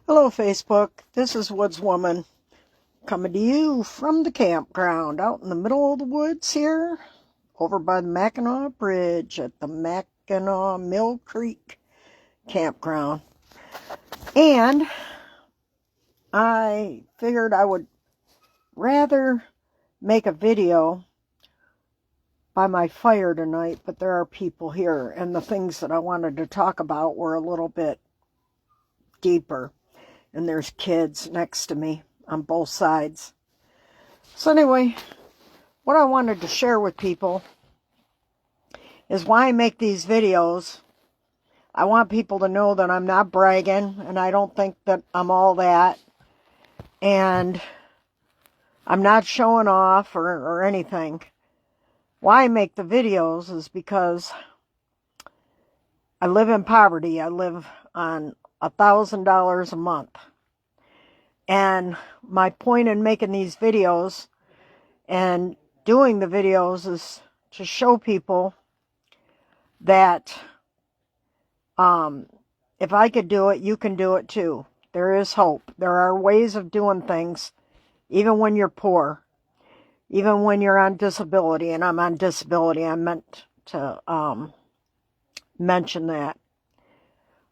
Hello, Facebook. This is Woods Woman coming to you from the campground out in the middle of the woods here over by the Mackinaw Bridge at the Mackinaw Mill Creek campground. And I figured I would rather make a video by my fire tonight, but there are people here, and the things that I wanted to talk about were a little bit deeper. And there's kids next to me on both sides. So anyway, what I wanted to share with people is why I make these videos. I want people to know that I'm not bragging, and I don't think that I'm all that. And I'm not showing off or anything. Why I make the videos is because I live in poverty. I live on $1,000 a month. And my point in making these videos and doing the videos is to show people that if I could do it, you can do it too. There is hope. There are ways of doing things, even when you're poor, even when you're on disability. And I'm on disability. I meant to mention that.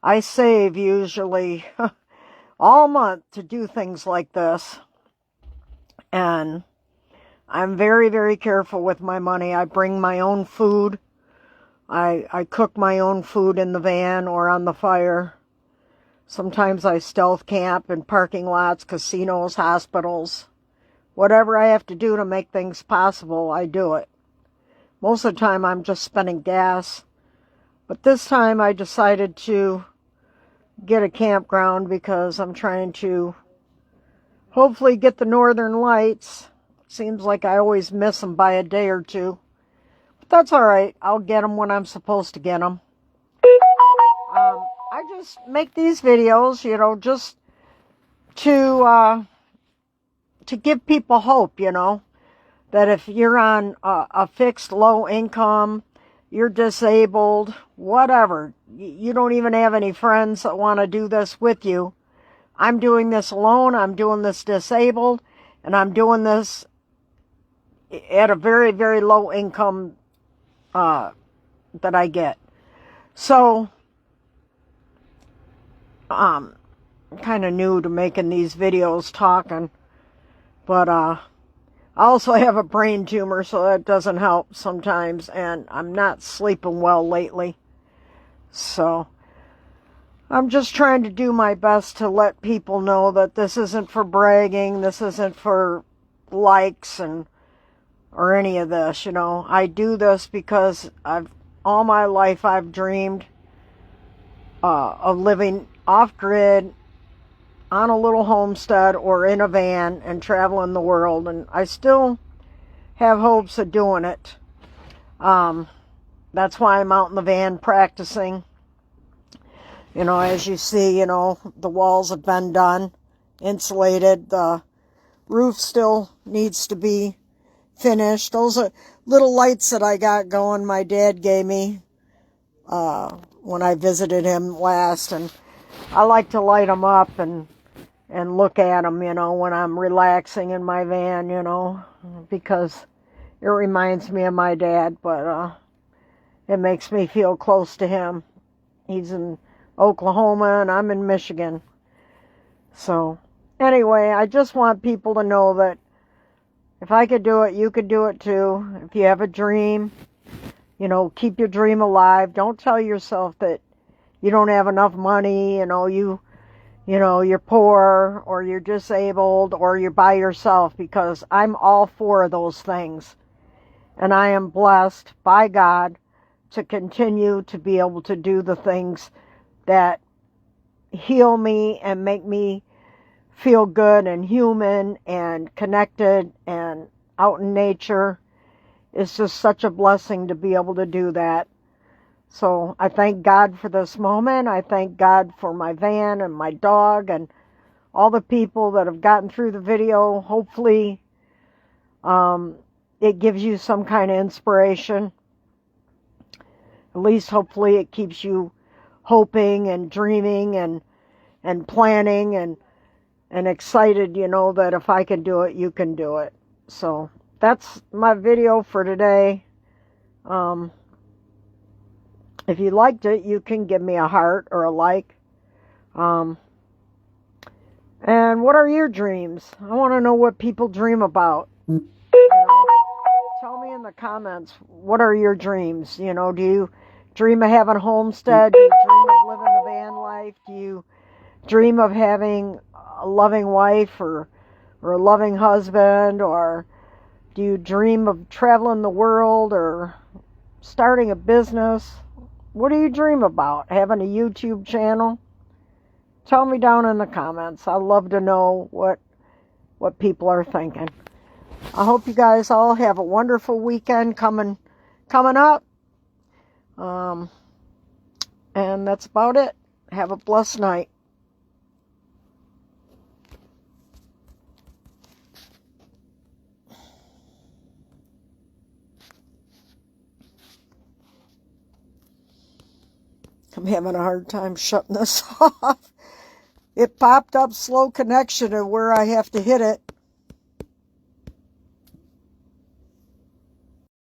I save usually all month to do things like this. And I'm very, very careful with my money. I bring my own food. I cook my own food in the van or on the fire. Sometimes I stealth camp in parking lots, casinos, hospitals. Whatever I have to do to make things possible, I do it. Most of the time I'm just spending gas. But this time I decided to get a campground because I'm trying to hopefully get the northern lights. Seems like I always miss them by a day or two. But that's all right. I'll get them when I'm supposed to get them. I just make these videos, just to give people hope, that if you're on a fixed low income, you're disabled, whatever, you don't even have any friends that want to do this with you. I'm doing this alone. I'm doing this disabled, and I'm doing this at a very, very low income that I get. So, I'm kind of new to making these videos talking, but I also have a brain tumor, so that doesn't help sometimes, and I'm not sleeping well lately. So I'm just trying to do my best to let people know that this isn't for bragging, this isn't for likes or any of this, I do this because all my life I've dreamed of living off-grid on a little homestead or in a van and traveling the world, and I still have hopes of doing it. That's why I'm out in the van practicing. As you see, the walls have been done, insulated. The roof still needs to be finished. Those are little lights that I got going my dad gave me when I visited him last, and I like to light them up and look at them, when I'm relaxing in my van, because it reminds me of my dad, but it makes me feel close to him. He's in Oklahoma and I'm in Michigan. So anyway, I just want people to know that if I could do it, you could do it too. If you have a dream, keep your dream alive. Don't tell yourself that you don't have enough money, you're poor or you're disabled or you're by yourself, because I'm all for those things. And I am blessed by God to continue to be able to do the things that heal me and make me feel good and human and connected and out in nature. It's just such a blessing to be able to do that. So I thank God for this moment. I thank God for my van and my dog and all the people that have gotten through the video. Hopefully it gives you some kind of inspiration. At least hopefully it keeps you hoping and dreaming and and planning and excited, you know, that if I can do it, you can do it. So that's my video for today. If you liked it, you can give me a heart or a like. And what are your dreams? I want to know what people dream about. You know, tell me in the comments, what are your dreams? You know, do you dream of having a homestead? Do you dream of living the van life? Do you dream of having a loving wife or a loving husband? Or do you dream of traveling the world or starting a business? What do you dream about? Having a YouTube channel? Tell me down in the comments. I love to know what people are thinking. I hope you guys all have a wonderful weekend coming up. And that's about it. Have a blessed night. I'm having a hard time shutting this off. It popped up slow connection and where I have to hit it.